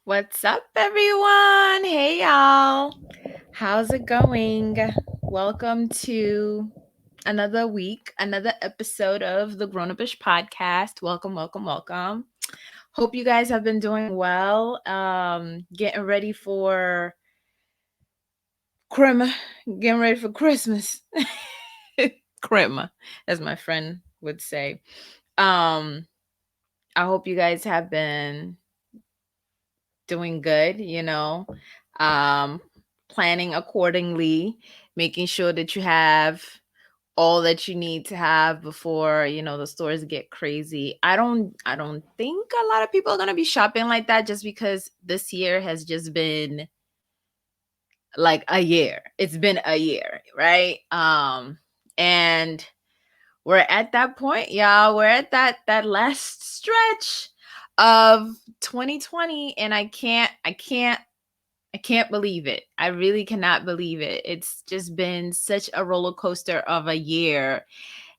What's up, everyone? Hey, y'all. How's it going? Welcome to another week, another episode of the GrownupIsh Podcast. Welcome, welcome, welcome. Hope you guys have been doing well. Getting ready for Crema, getting ready for Christmas. Crema, as my friend would say. Um, I hope you guys have been doing good, um, planning accordingly, making sure that you have all that you need to have before, the stores get crazy. I don't think a lot of people are going to be shopping like that just because this year has just been like a year. It's been a year, right? And we're at that point, y'all. We're at that last stretch of 2020 and I can't believe it. I really cannot believe it. It's just been such a roller coaster of a year.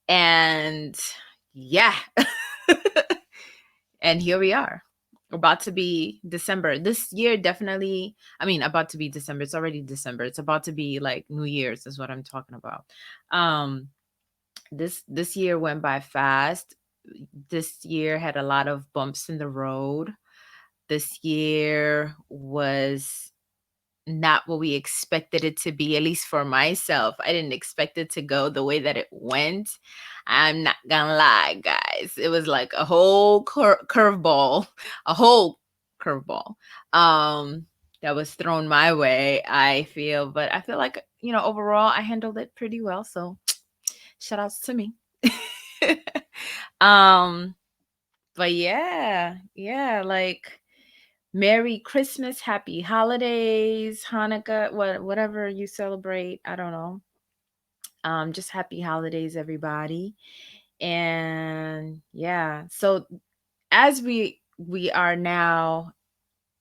And yeah. And here we are. About to be December. This year definitely, about to be December. It's already December. It's about to be like New Year's is what I'm talking about. Um this year went by fast. This year had a lot of bumps in the road. This year was not what we expected it to be, at least for myself. I didn't expect it to go the way that it went. I'm not gonna lie, guys. It was like a whole curveball, a whole curveball that was thrown my way, I feel. But I feel like, overall, I handled it pretty well. So shout outs to me. um, but yeah, like Merry Christmas, Happy Holidays, Hanukkah, whatever you celebrate. I don't know. Just happy holidays, everybody. And yeah, so as we are now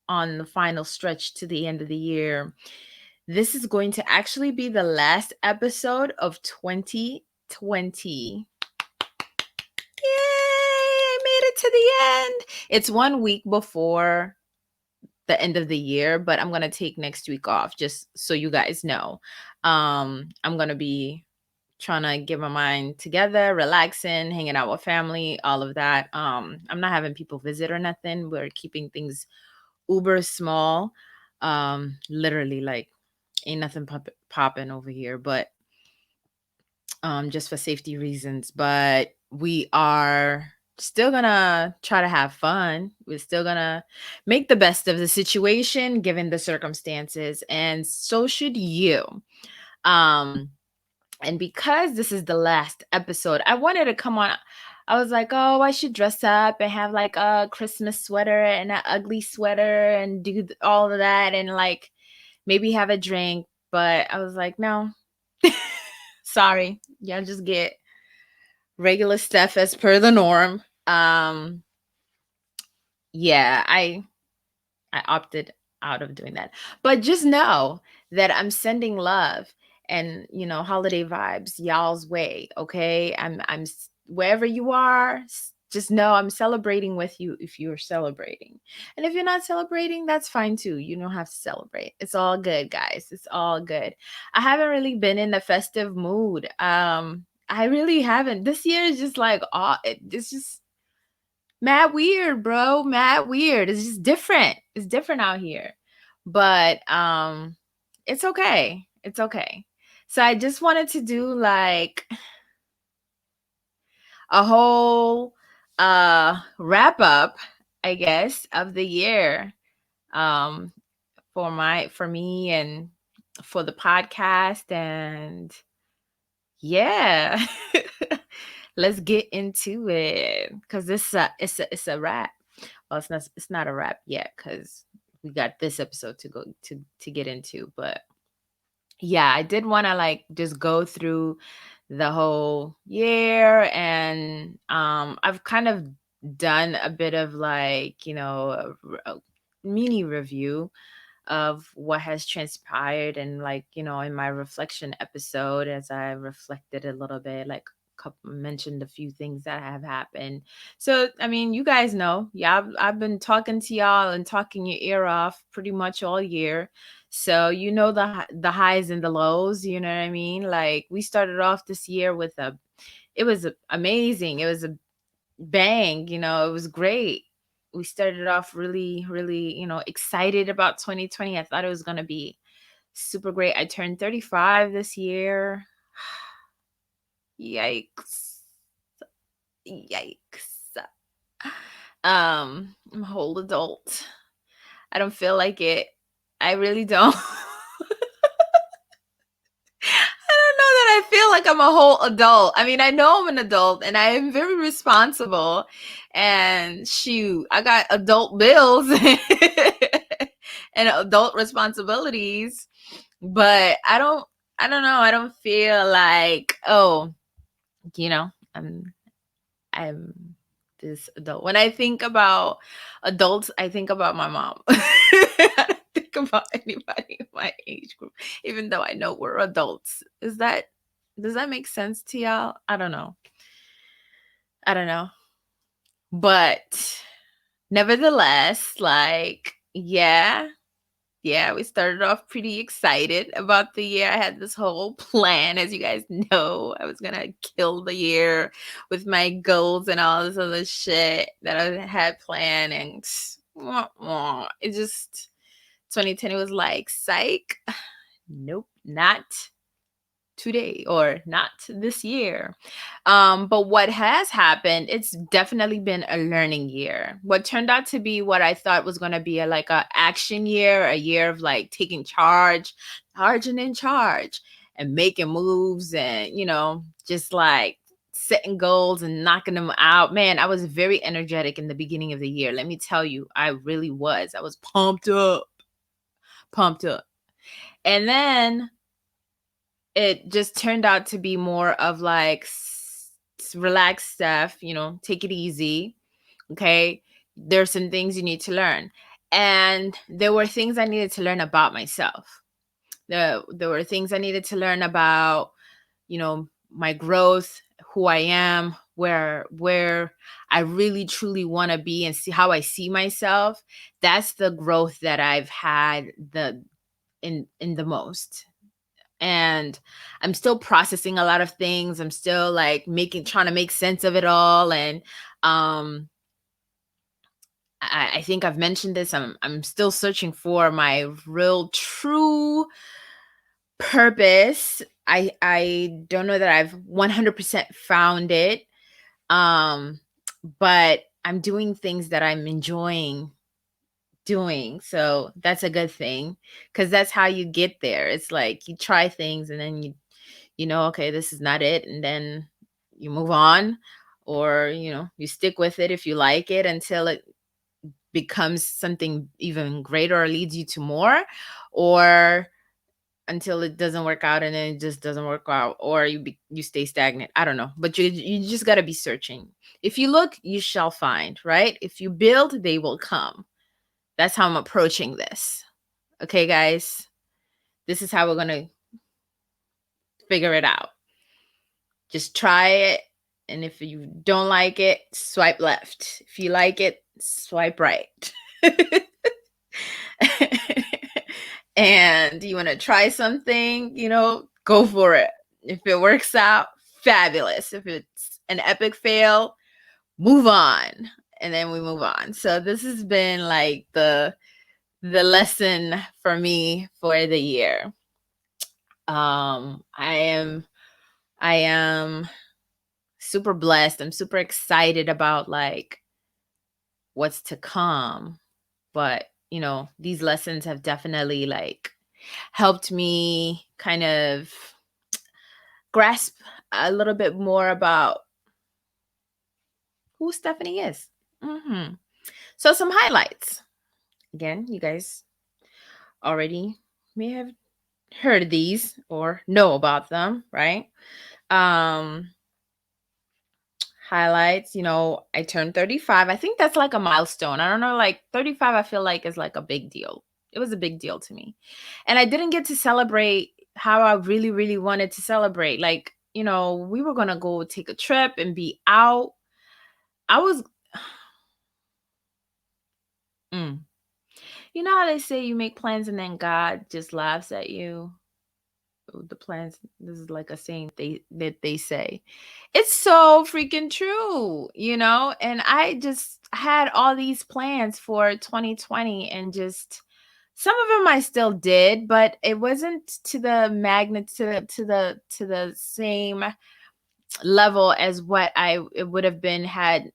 on the final stretch to the end of the year, this is going to actually be the last episode of 2020. Yay! I made it to the end. It's 1 week before the end of the year, but I'm gonna take next week off just so you guys know. I'm gonna be trying to get my mind together, relaxing, hanging out with family, all of that. I'm not having people visit or nothing. We're keeping things uber small. Literally like ain't nothing popping over here, but just for safety reasons. But we are still gonna try to have fun. We're still gonna make the best of the situation given the circumstances, and so should you. Um, and because this is the last episode, I wanted to come on. I was like, oh, I should dress up and have like a Christmas sweater and an ugly sweater and do all of that and like maybe have a drink. But I was like, no, sorry. Y'all just get regular stuff as per the norm. Yeah, I opted out of doing that. But just know that I'm sending love and, holiday vibes y'all's way, okay? Wherever you are, just know I'm celebrating with you if you're celebrating. And if you're not celebrating, that's fine too. You don't have to celebrate. It's all good, guys. It's all good. I haven't really been in the festive mood. I really haven't. This year is just like it's just mad weird, bro. Mad weird. It's just different. It's different out here. But it's okay. It's okay. So I just wanted to do like a whole wrap up, I guess, of the year. Um for me and for the podcast and yeah. Let's get into it because it's a wrap. Well, it's not a wrap yet because we got this episode to go to get into. But yeah, I did want to like just go through the whole year, and I've kind of done a bit of like a mini review of what has transpired and like in my reflection episode as I reflected a little bit like mentioned a few things that have happened. So, I mean, you guys know, yeah, I've been talking to y'all and talking your ear off pretty much all year. So, you know, the highs and the lows, you know what I mean? Like, we started off this year with it was amazing. It was a bang, you know, it was great. We started off really, really, you know, excited about 2020. I thought it was going to be super great. I turned 35 this year. Yikes. Yikes. I'm a whole adult. I don't feel like it. I really don't. I don't know that I feel like I'm a whole adult. I mean, I know I'm an adult and I am very responsible. And shoot, I got adult bills and adult responsibilities. But I don't know. I don't feel like, oh, you know, I'm this adult. When I think about adults, I think about my mom. I don't think about anybody in my age group, even though I know we're adults. Does that make sense to y'all? I don't know. I don't know. But nevertheless, like, yeah, we started off pretty excited about the year. I had this whole plan, as you guys know. I was gonna kill the year with my goals and all this other shit that I had planned, and it just 2020 was like, psych, nope, not today or not this year. But what has happened, it's definitely been a learning year. What turned out to be what I thought was going to be like a action year, a year of like taking charge, charging in charge and making moves and, you know, just like setting goals and knocking them out. Man, I was very energetic in the beginning of the year. Let me tell you, I really was. I was pumped up, pumped up. And then it just turned out to be more of like relaxed stuff, you know, take it easy. Okay. There's some things you need to learn. And there were things I needed to learn about myself. There were things I needed to learn about, you know, my growth, who I am, where I really truly want to be and see how I see myself. That's the growth that I've had in the most. And I'm still processing a lot of things. I'm still like trying to make sense of it all. And um I think I've mentioned this. I'm still searching for my real true purpose. I don't know that I've 100% found it. Um but I'm doing things that I'm enjoying doing. So that's a good thing, because that's how you get there. It's like you try things and then you know, okay, this is not it. And then you move on, or, you know, you stick with it if you like it until it becomes something even greater or leads you to more, or until it doesn't work out and then it just doesn't work out, or you stay stagnant. I don't know, but you just got to be searching. If you look, you shall find, right? If you build, they will come. That's how I'm approaching this. Okay, guys, this is how we're going to figure it out. Just try it. And if you don't like it, swipe left. If you like it, swipe right. And you want to try something, you know, go for it. If it works out, fabulous. If it's an epic fail, move on. And then we move on. So this has been like the lesson for me for the year. I am super blessed. I'm super excited about like what's to come. But, you know, these lessons have definitely like helped me kind of grasp a little bit more about who Stefany is. So some highlights. Again, you guys already may have heard these or know about them, right? Highlights, you know, I turned 35. I think that's like a milestone. I don't know, like 35 I feel like is like a big deal. It was a big deal to me. And I didn't get to celebrate how I really, really wanted to celebrate. Like, we were going to go take a trip and be out. I was, mm. You know how they say you make plans and then God just laughs at you? The plans, this is like a saying that they say. It's so freaking true, and I just had all these plans for 2020, and just some of them I still did, but it wasn't to the magnitude, to the same level as what it would have been had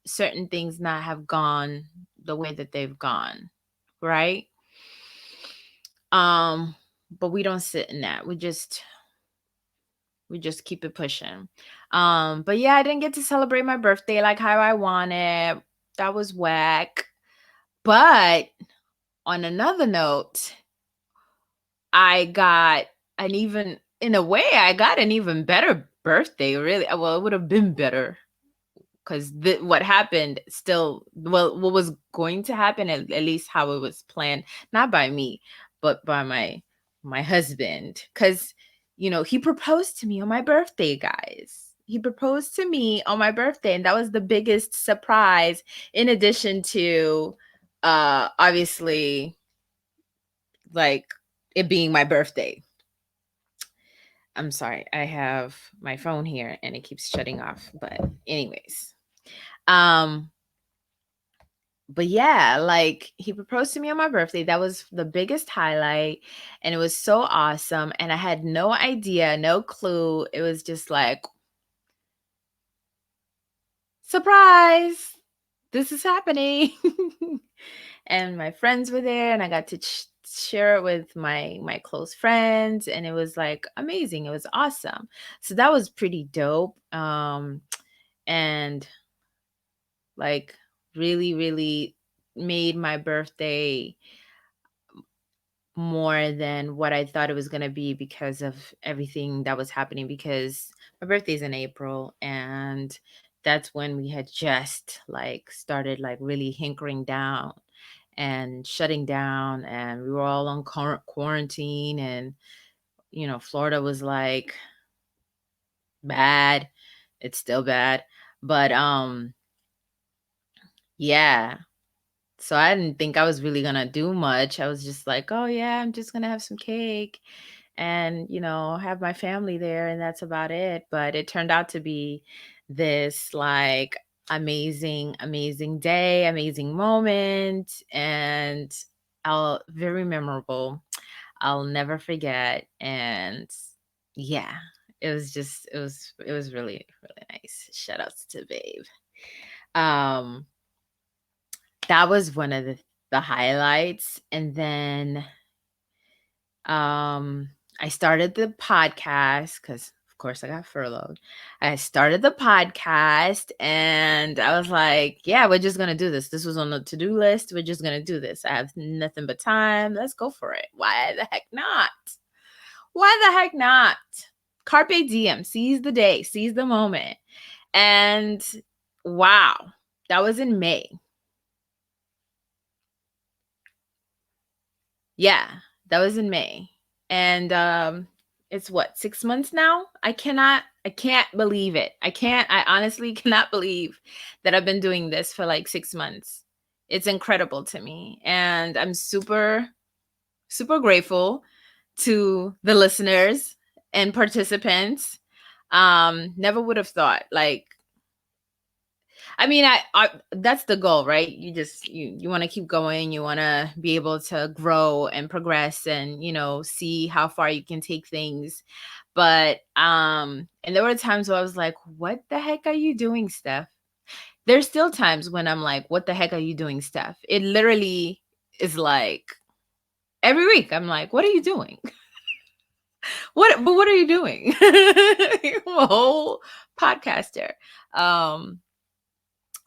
certain things not have gone the way that they've gone, right? um but we don't sit in that. We just keep it pushing. But yeah, I didn't get to celebrate my birthday like how I wanted. That was whack. But on another note, I got in a way, I got an even better birthday, really. Well, it would have been better because what happened still, well, what was going to happen, at least how it was planned, not by me, but by my husband. Because he proposed to me on my birthday, guys. He proposed to me on my birthday, and that was the biggest surprise, in addition to obviously, like, it being my birthday. I'm sorry, I have my phone here and it keeps shutting off, but anyways. um but yeah, like, he proposed to me on my birthday. That was the biggest highlight, and it was so awesome, and I had no idea, no clue. It was just like, surprise, this is happening. And my friends were there, and I got to share it with my close friends, and it was like amazing. It was awesome. So that was pretty dope. And like, really, really made my birthday more than what I thought it was going to be, because of everything that was happening. Because my birthday's in April, and that's when we had just like started like really hinkering down and shutting down, and we were all on quarantine, and Florida was like bad. It's still bad, but yeah. So I didn't think I was really gonna do much. I was just like, oh yeah, I'm just gonna have some cake and have my family there, and that's about it. But it turned out to be this like amazing, amazing day, amazing moment, and I'll very memorable. I'll never forget. And yeah, it was really, really nice. Shout outs to Babe. Um that was one of the highlights. And then um I started the podcast because of course I got furloughed. I started the podcast, and I was like, yeah, we're just gonna do this. This was on the to-do list. We're just gonna do this. I have nothing but time. Let's go for it. Why the heck not? Why the heck not? Carpe diem, seize the day, seize the moment. And wow, that was in May. Yeah, that was in May. And it's what, 6 months now? I can't believe it. I honestly cannot believe that I've been doing this for like 6 months. It's incredible to me, and I'm super, super grateful to the listeners and participants. Never would have thought, like, I mean, I that's the goal, right? You just you want to keep going. You want to be able to grow and progress, and see how far you can take things. But and there were times where I was like, "What the heck are you doing, Steph?" There's still times when I'm like, "What the heck are you doing, Steph?" It literally is like every week. I'm like, "What are you doing? What are you doing?" I'm a whole podcaster. Um,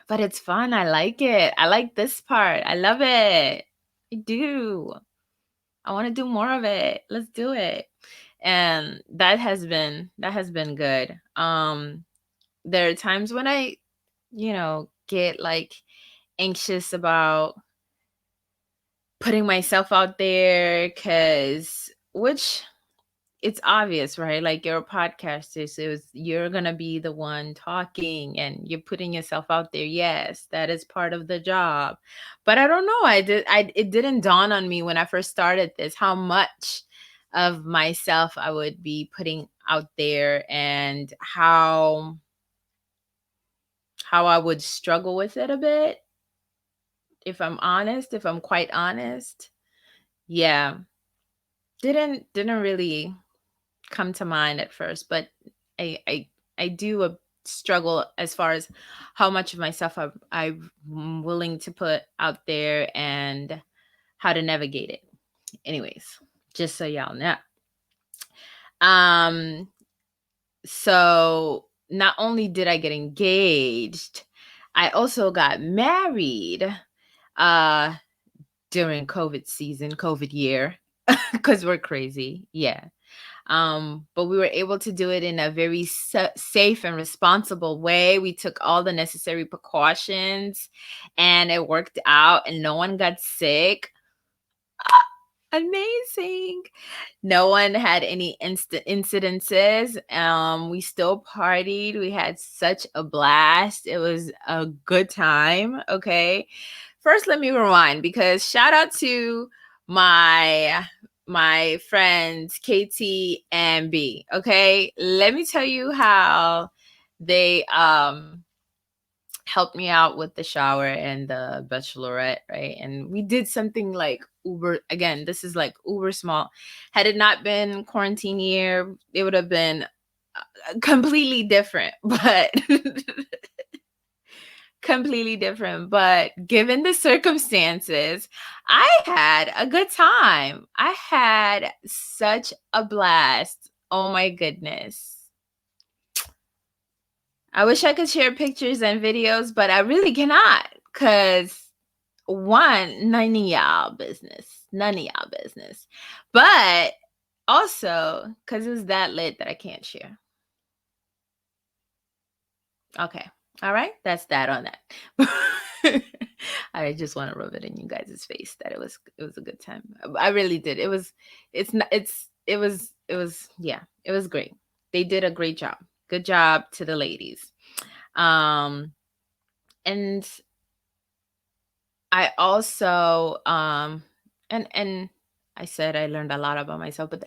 But it's fun. I like it. I like this part. I love it. I do. I want to do more of it. Let's do it. And that has been good. There are times when I, get like anxious about putting myself out there, cuz which it's obvious, right? Like you're a podcaster, so you're gonna be the one talking and you're putting yourself out there. Yes, that is part of the job. But I don't know. It didn't dawn on me when I first started this how much of myself I would be putting out there, and how I would struggle with it a bit, if I'm honest, if I'm quite honest. Yeah. Didn't really come to mind at first, but I I I do struggle as far as how much of myself I'm willing to put out there and how to navigate it. Anyways, just so y'all know. Um so not only did I get engaged, I also got married uh during COVID season, COVID year, cuz we're crazy. Yeah. But we were able to do it in a very safe and responsible way. We took all the necessary precautions and it worked out and no one got sick. Ah, amazing. No one had any incidences. We still partied. We had such a blast. It was a good time. Okay. First, let me rewind because shout out to my friends KT and B. Okay. Let me tell you how they helped me out with the shower and the bachelorette, right? And we did something like uber, again, this is like uber small. Had it not been quarantine year, it would have been completely different, but completely different. But given the circumstances, I had a good time. I had such a blast. Oh my goodness. I wish I could share pictures and videos, but I really cannot because one, none of y'all business. None of y'all business. But also, because it's that lit that I can't share. Okay. All right. That's that on that. I just want to rub it in you guys' face that it was a good time. I really did. It's not yeah, it was great. They did a great job. Good job to the ladies. Um and I also and I said I learned a lot about myself, but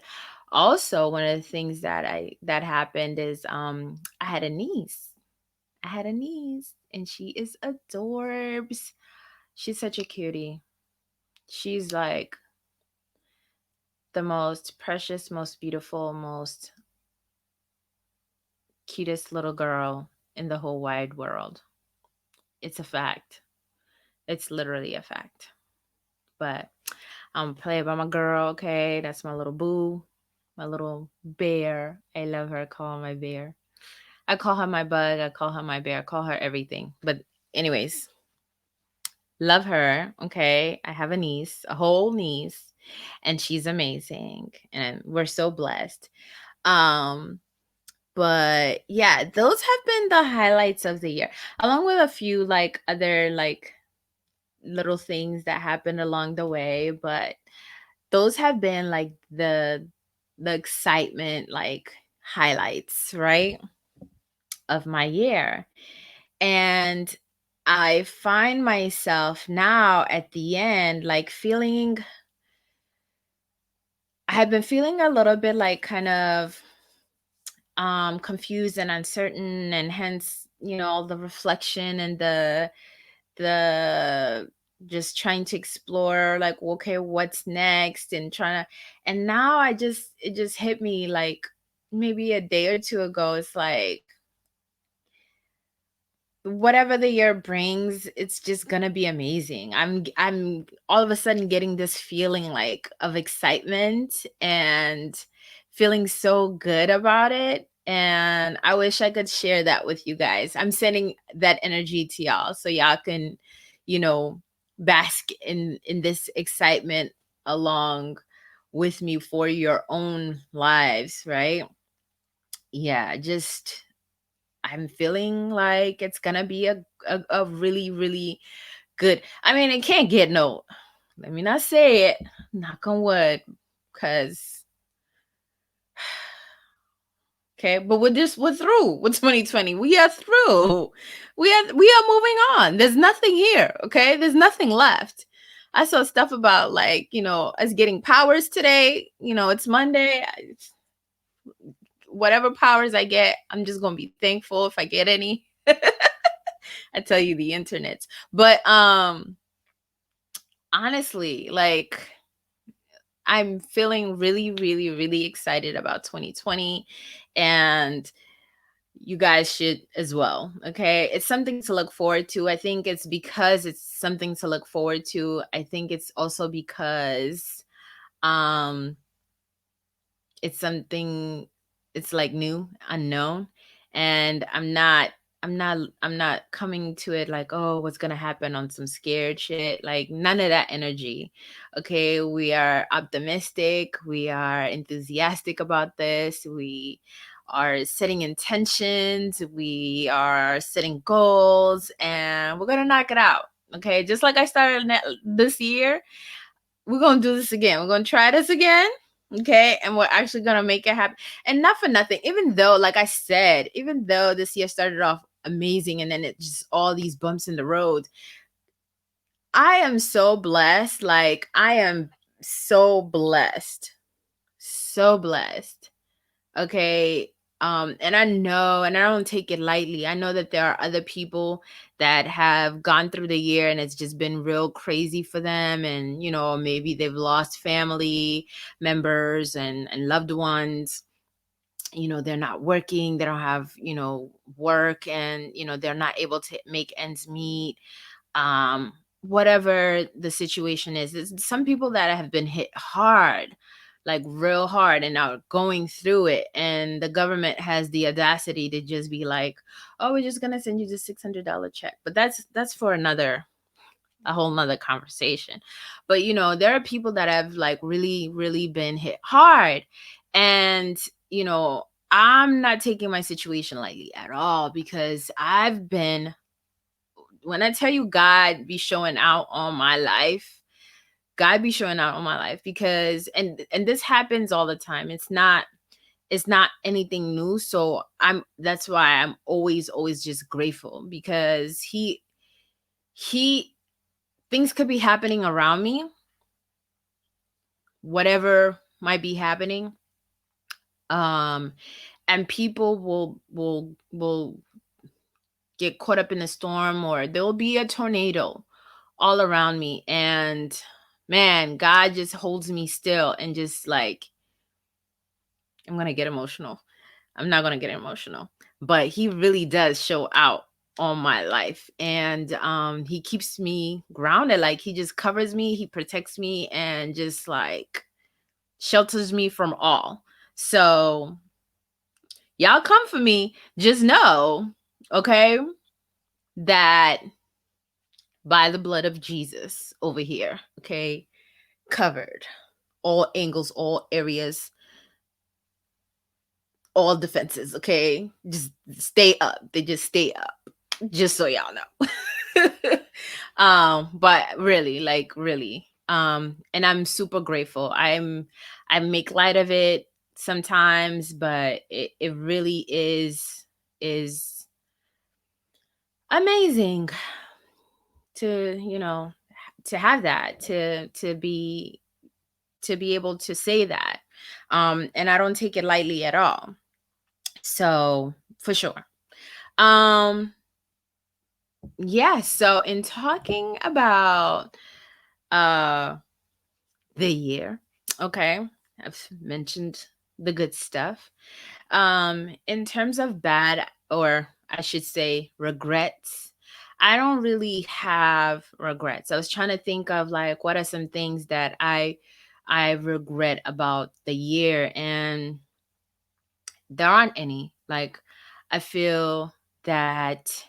also one of the things that happened is I had a niece. I had a niece and she is adorbs. She's such a cutie. She's like the most precious, most beautiful, most cutest little girl in the whole wide world. It's a fact. It's literally a fact. But I'm play by my girl, okay? That's my little boo, my little bear. I love her. I call her my bear. I call her my bug. I call her my bear. I call her everything. But anyways, love her. Okay. I have a niece, a whole niece, and she's amazing. And we're so blessed. Um, but yeah, those have been the highlights of the year, along with a few like other like little things that happened along the way. But those have been like the excitement like highlights, right, of my year. And I find myself now at the end like feeling, I have been feeling a little bit like kind of confused and uncertain, and hence, all the reflection and the just trying to explore like, okay, what's next, and trying to, and now it just hit me like maybe a day or two ago. It's like whatever the year brings, it's just gonna be amazing. I'm all of a sudden getting this feeling like of excitement and feeling so good about it. And I wish I could share that with you guys. I'm sending that energy to y'all so y'all can, you know, bask in this excitement along with me for your own lives, right? Yeah, just I'm feeling like it's gonna be a really, really good. I mean, it can't get no, let me not say it, knock on wood, because Okay, but we're through with 2020. We are through. We are moving on. There's nothing here. Okay, there's nothing left. I saw stuff about, like, us getting powers today. It's Monday. Whatever powers I get, I'm just gonna be thankful if I get any. I tell you, the internet's. But honestly, like, I'm feeling really, really, really excited about 2020, and you guys should as well. Okay, it's something to look forward to. I think it's because it's something to look forward to. I think it's also because um it's something, it's like new, unknown, and I'm not coming to it like, oh, what's gonna happen on some scared shit. Like, none of that energy. Okay, we are optimistic, we are enthusiastic about this, we are setting intentions, we are setting goals, and we're gonna knock it out. Okay, just like I started this year, we're gonna do this again. We're gonna try this again. Okay, and we're actually gonna make it happen. And not for nothing, even though, like I said, even though this year started off amazing and then it just all these bumps in the road, I am so blessed. Like, I am so blessed. So blessed. Okay. And I know, and I don't take it lightly. I know that there are other people that have gone through the year and it's just been real crazy for them. And, maybe they've lost family members and loved ones. They're not working, they don't have, work, and, they're not able to make ends meet. Whatever the situation is, there's some people that have been hit hard, like real hard, and are going through it, and the government has the audacity to just be like, oh, we're just gonna send you the $600 check. But that's for a whole nother conversation. But there are people that have, like, really, really been hit hard, and I'm not taking my situation lightly at all, because when I tell you God be showing out on my life, God be showing out on my life, because and this happens all the time. It's not anything new. So that's why I'm always just grateful, because he things could be happening around me, whatever might be happening. Um and people will get caught up in a storm, or there'll be a tornado all around me, and man, God just holds me still, and just like, I'm going to get emotional. I'm not going to get emotional, but he really does show out on my life, and he keeps me grounded. Like, he just covers me, he protects me, and just like shelters me from all. So y'all come for me, just know, okay, that by the blood of Jesus over here, okay, covered, all angles, all areas, all defenses, okay? Just stay up. They just stay up. Just so y'all know. But really, like, really. And I'm super grateful. I make light of it sometimes, but it really is amazing to, to have that, to be able to say that. And I don't take it lightly at all. So, for sure. Um yeah, so in talking about uh the year, okay, I've mentioned the good stuff. In terms of bad, or I should say regrets, I don't really have regrets. I was trying to think of, like, what are some things that I regret about the year, and there aren't any. Like, I feel that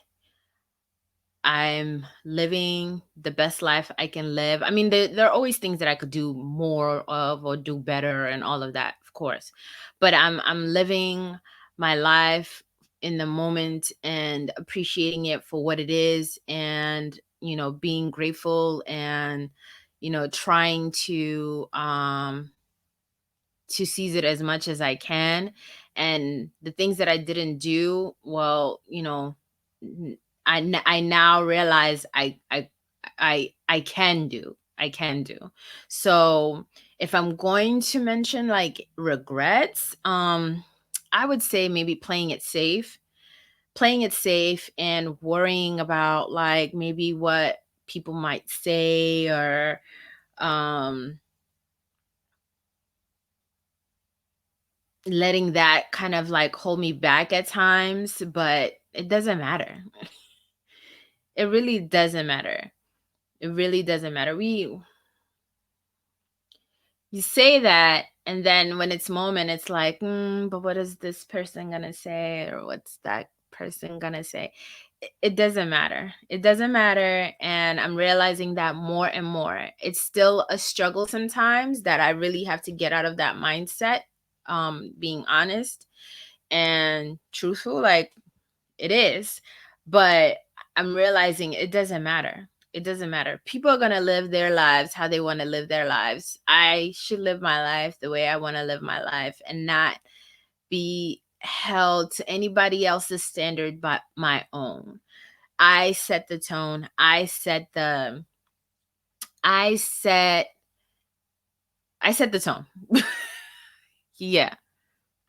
I'm living the best life I can live. I mean, there are always things that I could do more of or do better and all of that, of course. But I'm living my life in the moment and appreciating it for what it is, and being grateful, and trying to seize it as much as I can, And the things that I didn't do, well, I now realize I can do. I can do. So if I'm going to mention like regrets, I would say maybe playing it safe and worrying about like maybe what people might say, or um letting that kind of like hold me back at times, but it doesn't matter. It really doesn't matter. It really doesn't matter. You say that, and then when it's moment, it's like, but what is this person gonna say, or what's that person gonna say? It doesn't matter. It doesn't matter, and I'm realizing that more and more. It's still a struggle sometimes that I really have to get out of that mindset. Being honest and truthful, like it is, but I'm realizing it doesn't matter. It doesn't matter. People are going to live their lives how they want to live their lives. I should live my life the way I want to live my life, and not be held to anybody else's standard but my own. I set the tone. I set I set the tone. Yeah.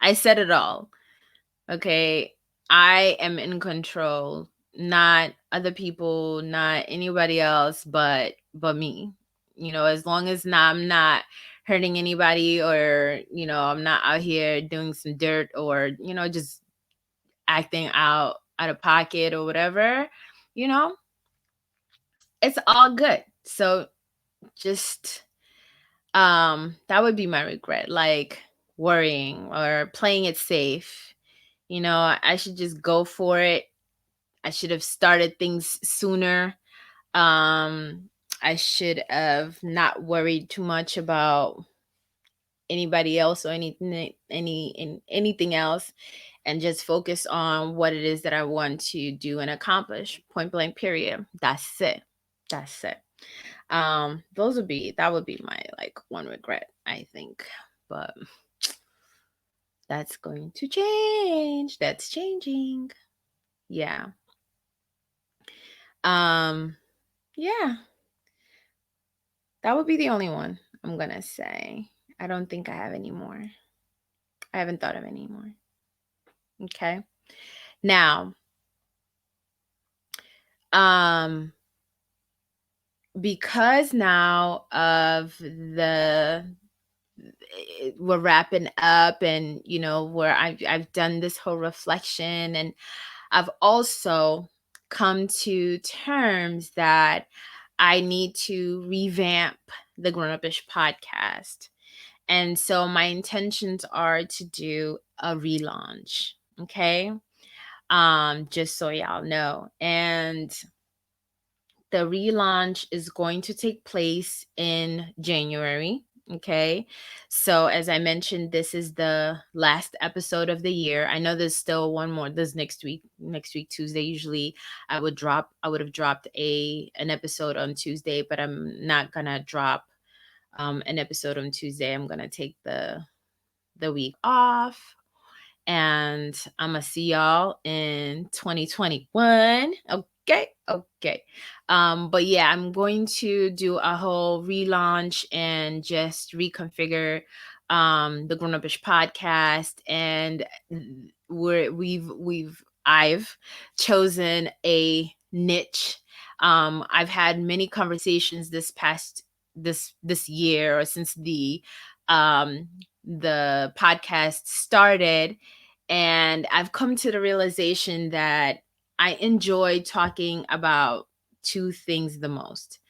I said it all. Okay. I am in control, not other people, not anybody else, but me. As long as I'm not hurting anybody, or I'm not out here doing some dirt, or just acting out of pocket or whatever, you know, it's all good. So just that would be my regret, like worrying or playing it safe. I should just go for it. I should have started things sooner. Um, I should have not worried too much about anybody else, or anything else, and just focus on what it is that I want to do and accomplish. Point blank. Period. That's it. That's it. That would be my like one regret, I think. But that's going to change. That's changing. Yeah. Um, yeah, that would be the only one I'm gonna say. I don't think I have any more. I haven't thought of any more. Okay. Now, um, because now of we're wrapping up, and where I've done this whole reflection, and I've also come to terms that I need to revamp the GrownupIsh podcast. And so my intentions are to do a relaunch. Okay. Just so y'all know. And the relaunch is going to take place in January. Okay. So as I mentioned, this is the last episode of the year. I know there's still one more. This next week, Tuesday. Usually I would have dropped an episode on Tuesday, but I'm not gonna drop an episode on Tuesday. I'm gonna take the week off, and I'm gonna see y'all in 2021. Okay, okay. But yeah, I'm going to do a whole relaunch and just reconfigure the GrownupIsh podcast, and I've chosen a niche. I've had many conversations this year, or since the podcast started, and I've come to the realization that I enjoy talking about two things the most.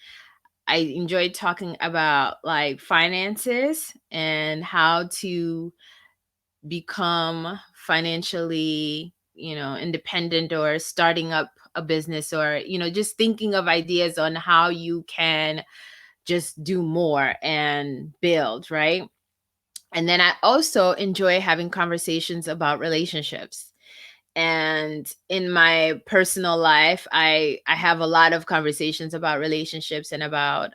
I enjoy talking about like finances and how to become financially, independent, or starting up a business, or just thinking of ideas on how you can just do more and build, right? And then I also enjoy having conversations about relationships. And in my personal life, I have a lot of conversations about relationships, and about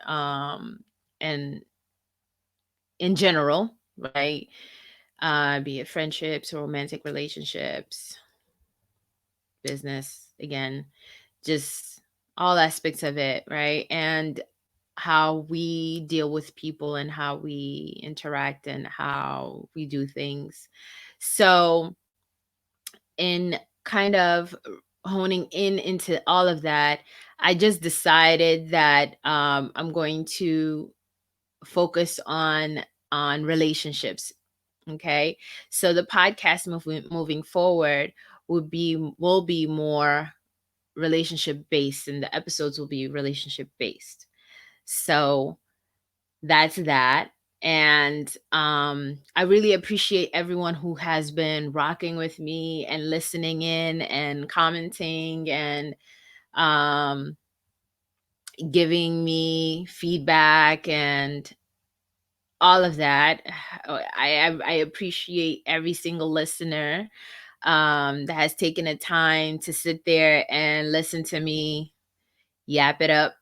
and in general, right? be it friendships, romantic relationships, business, again, just all aspects of it, right? And how we deal with people and how we interact and how we do things. So, in kind of honing in into all of that, I just decided that I'm going to focus on relationships. Okay, so the podcast moving forward will be more relationship based, and the episodes will be relationship based. So that's that. And I really appreciate everyone who has been rocking with me and listening in and commenting and um giving me feedback and all of that. I appreciate every single listener that has taken the time to sit there and listen to me yap it up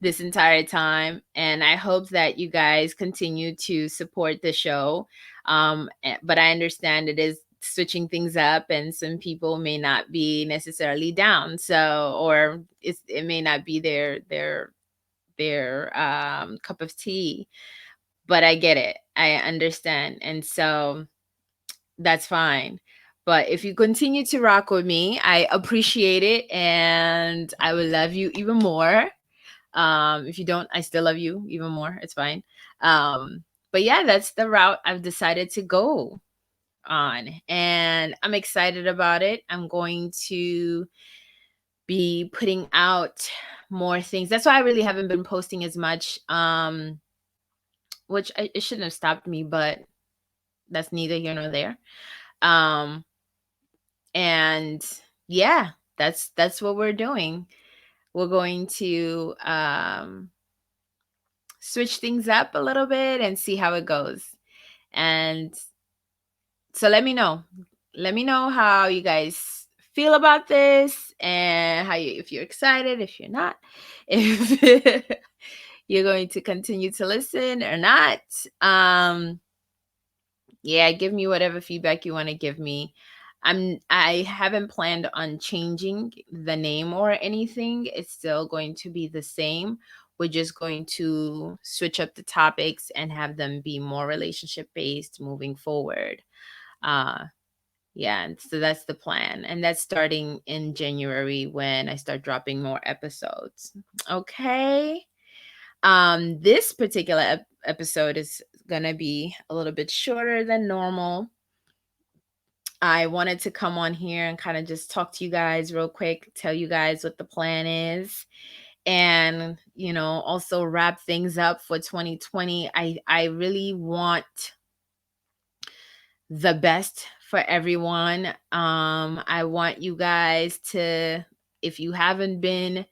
this entire time. And I hope that you guys continue to support the show. But I understand it is switching things up, and some people may not be necessarily down. So, or it may not be their cup of tea. But I get it. I understand. And so that's fine. But if you continue to rock with me, I appreciate it and I will love you even more. If you don't, I still love you even more. It's fine. But yeah, that's the route I've decided to go on. And I'm excited about it. I'm going to be putting out more things. That's why I really haven't been posting as much. Which it shouldn't have stopped me, but that's neither here nor there. Um, and yeah, that's what we're doing. We're going to switch things up a little bit and see how it goes. And so let me know how you guys feel about this and how you, if you're excited, if you're not, if you're going to continue to listen or not. Yeah, give me whatever feedback you want to give me. I haven't planned on changing the name or anything. It's still going to be the same. We're just going to switch up the topics and have them be more relationship based moving forward. Uh yeah, and so that's the plan. And that's starting in January when I start dropping more episodes. Okay. This particular episode is going to be a little bit shorter than normal. I wanted to come on here and kind of just talk to you guys real quick, tell you guys what the plan is, and also wrap things up for 2020. I really want the best for everyone. I want you guys to, if you haven't been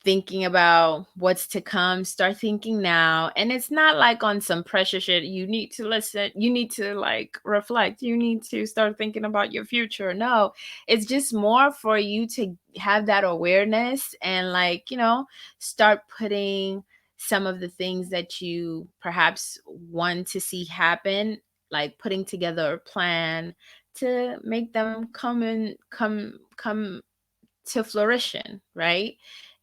thinking about what's to come, start thinking now. And it's not like on some pressure shit. You need to listen, you need to like reflect, you need to start thinking about your future. No, it's just more for you to have that awareness and like start putting some of the things that you perhaps want to see happen, like putting together a plan to make them come to fruition, right?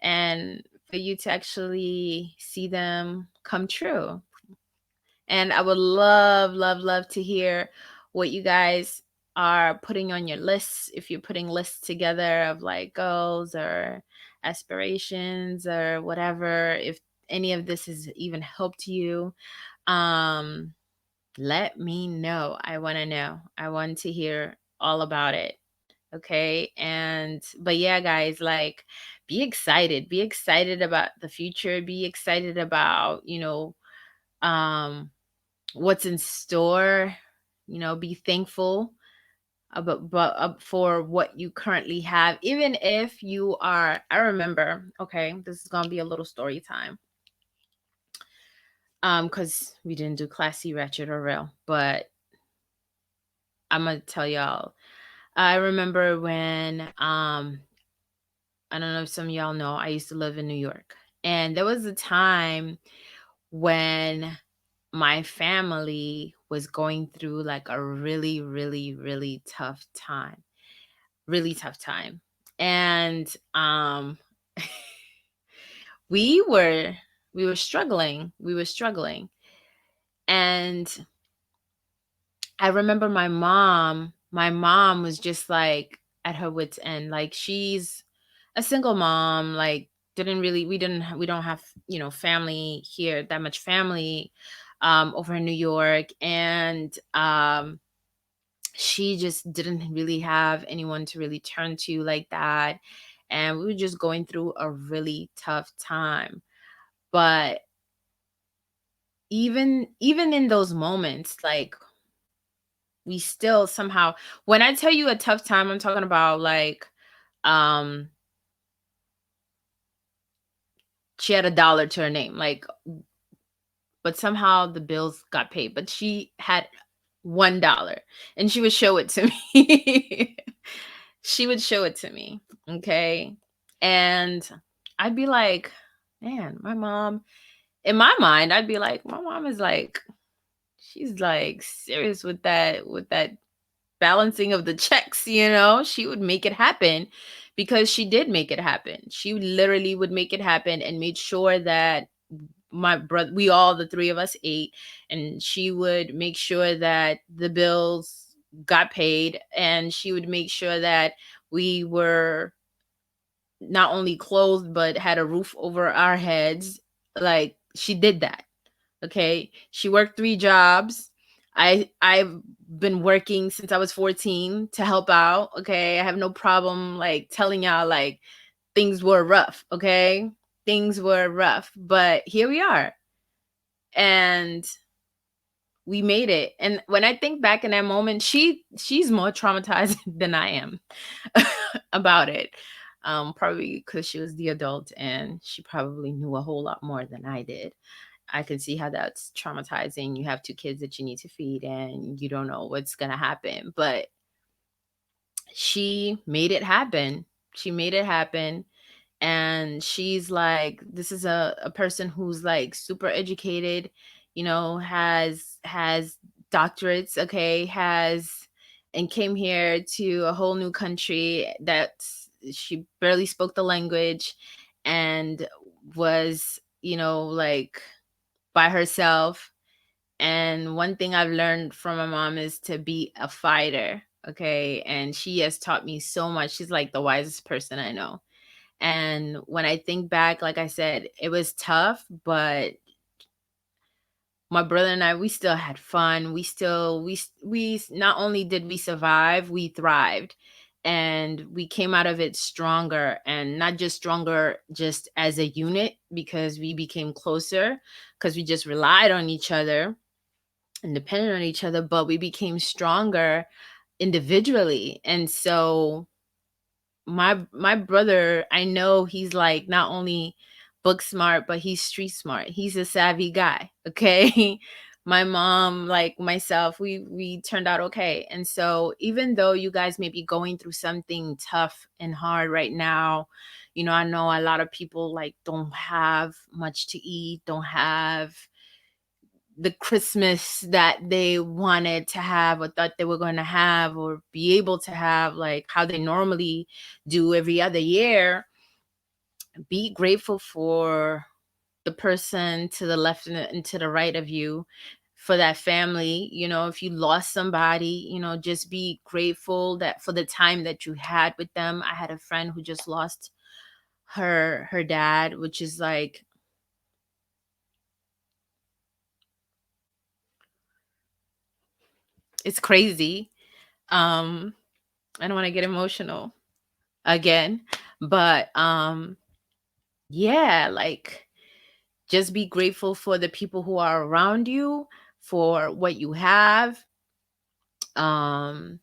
And for you to actually see them come true. And I would love, love, love to hear what you guys are putting on your lists. If you're putting lists together of like goals or aspirations or whatever, if any of this has even helped you, um, let me know. I want to know. I want to hear all about it. Okay. And, but yeah, guys, like be excited about the future, be excited about, um, what's in store, be thankful about, for what you currently have, even if you are, I remember, okay, this is going to be a little story time. Cause we didn't do classy, ratchet, or real, but I'm going to tell y'all, I remember when, I don't know if some of y'all know, I used to live in New York. And there was a time when my family was going through like a really, really, really tough time. Really tough time. And we were we were struggling. We were struggling. And I remember my mom was just like at her wits end. Like she's a single mom, like didn't really we don't have, family here, that much family over in New York. And she just didn't really have anyone to really turn to like that. And we were just going through a really tough time. But even in those moments, like we still somehow, when I tell you a tough time, I'm talking about like um she had $1 to her name, like, but somehow the bills got paid, but she had $1 and she would show it to me. She would show it to me. Okay. And I'd be like, man, my mom, in my mind, I'd be like, my mom is like, she's like serious with that balancing of the checks. She would make it happen, because she did make it happen. She literally would make it happen and made sure that my brother, we all, the three of us, ate. And she would make sure that the bills got paid, and she would make sure that we were not only clothed but had a roof over our heads. Like, she did that. Okay, she worked 3 jobs. I've been working since I was 14 to help out. Okay, I have no problem like telling y'all, like, things were rough. Okay, things were rough, but here we are. And we made it. And when I think back in that moment, she's more traumatized than I am about it. Probably because she was the adult and she probably knew a whole lot more than I did. I can see how that's traumatizing. You have 2 kids that you need to feed and you don't know what's going to happen. But she made it happen. She made it happen. And she's like, this is a person who's like super educated, has doctorates, okay, has, and came here to a whole new country that she barely spoke the language, and was, like, by herself. And one thing I've learned from my mom is to be a fighter. Okay. And she has taught me so much. She's like the wisest person I know. And when I think back, like I said, it was tough, but my brother and I, we still had fun. We still, we not only did we survive, we thrived. And we came out of it stronger, and not just stronger just as a unit, because we became closer, because we just relied on each other and depended on each other, but we became stronger individually. And so my brother, I know he's like not only book smart, but he's street smart. He's a savvy guy. Okay. My mom, like myself, we turned out okay. And so even though you guys may be going through something tough and hard right now, I know a lot of people like don't have much to eat, don't have the Christmas that they wanted to have or thought they were going to have or be able to have, like how they normally do every other year. Be grateful for the person to the left and to the right of you, for that family. If you lost somebody, just be grateful that for the time that you had with them. I had a friend who just lost her dad, which is like, it's crazy. um I don't want to get emotional again, but yeah, like, just be grateful for the people who are around you, for what you have. um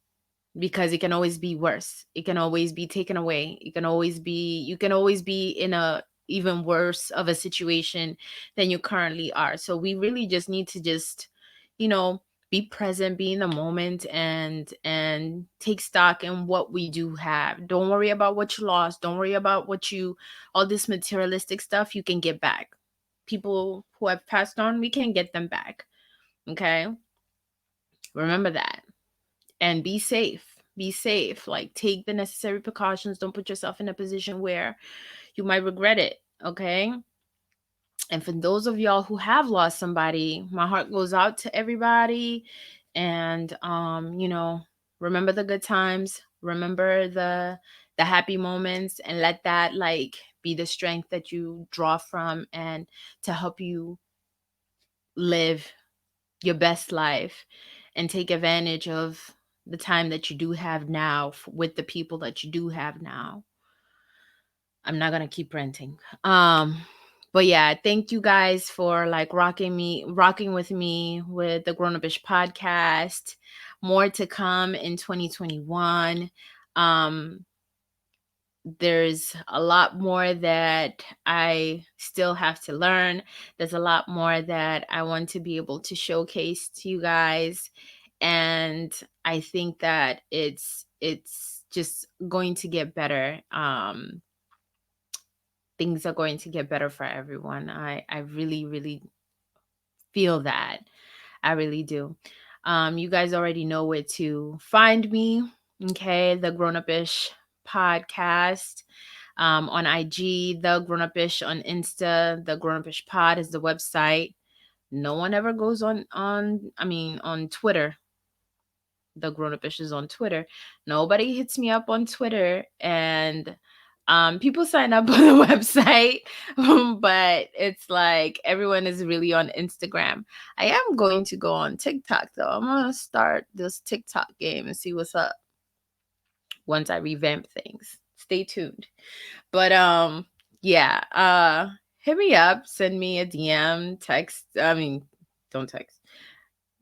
because it can always be worse, it can always be taken away, you can always be in a even worse of a situation than you currently are. So we really just need to just, you know be present, be in the moment, and take stock in what we do have. Don't worry about what you lost, don't worry about what you all this materialistic stuff you can get back. People who have passed on, we can get them back. Okay? Remember that. And be safe. Be safe. Like, take the necessary precautions. Don't put yourself in a position where you might regret it. Okay? And for those of y'all who have lost somebody, my heart goes out to everybody. And remember the good times, remember the happy moments, and let that like be the strength that you draw from and to help you live your best life and take advantage of the time that you do have now with the people that you do have now. I'm not gonna keep renting. But yeah, thank you guys for like rocking with me with the GrownupIsh podcast. More to come in 2021. Um, there's a lot more that I still have to learn. There's a lot more that I want to be able to showcase to you guys. And I think that it's just going to get better. Things are going to get better for everyone. I really, really feel that. I really do. You guys already know where to find me. Okay, the GrownupIsh podcast on IG, the GrownupIsh on Insta, the GrownupIsh Pod is the website. No one ever goes on Twitter. The GrownupIsh is on Twitter. Nobody hits me up on Twitter, and people sign up on the website, but it's like everyone is really on Instagram. I am going to go on TikTok though. I'm gonna start this TikTok game and see what's up once I revamp things. Stay tuned. But yeah, hit me up, send me a DM, text. I mean, don't text.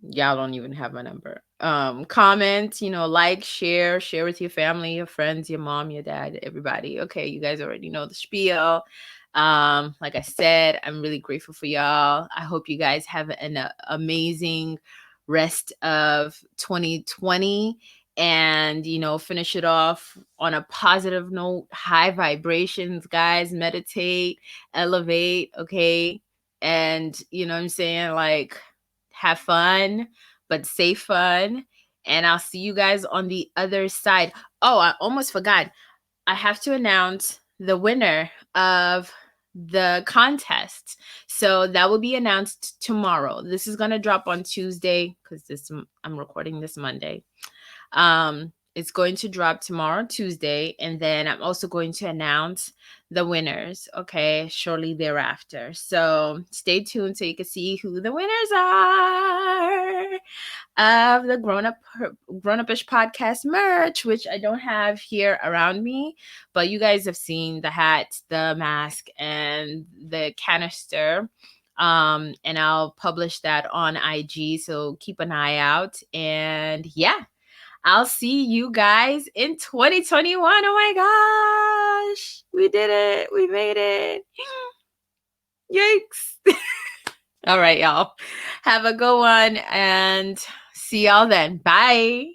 Y'all don't even have my number. Comment, like, share with your family, your friends, your mom, your dad, everybody. Okay, you guys already know the spiel. Like I said, I'm really grateful for y'all. I hope you guys have an amazing rest of 2020, and finish it off on a positive note. High vibrations, guys. Meditate, elevate, okay? And you know what I'm saying, like, have fun, but safe fun. And I'll see you guys on the other side. Oh, I almost forgot. I have to announce the winner of the contest. So that will be announced tomorrow. This is going to drop on Tuesday because I'm recording this Monday. It's going to drop tomorrow, Tuesday, and then I'm also going to announce the winners, okay, shortly thereafter. So stay tuned so you can see who the winners are of the GrownupIsh podcast merch, which I don't have here around me, but you guys have seen the hat, the mask, and the canister. And I'll publish that on IG, so keep an eye out. And yeah, I'll see you guys in 2021. Oh my gosh. We did it. We made it. Yikes. All right, y'all. Have a good one and see y'all then. Bye.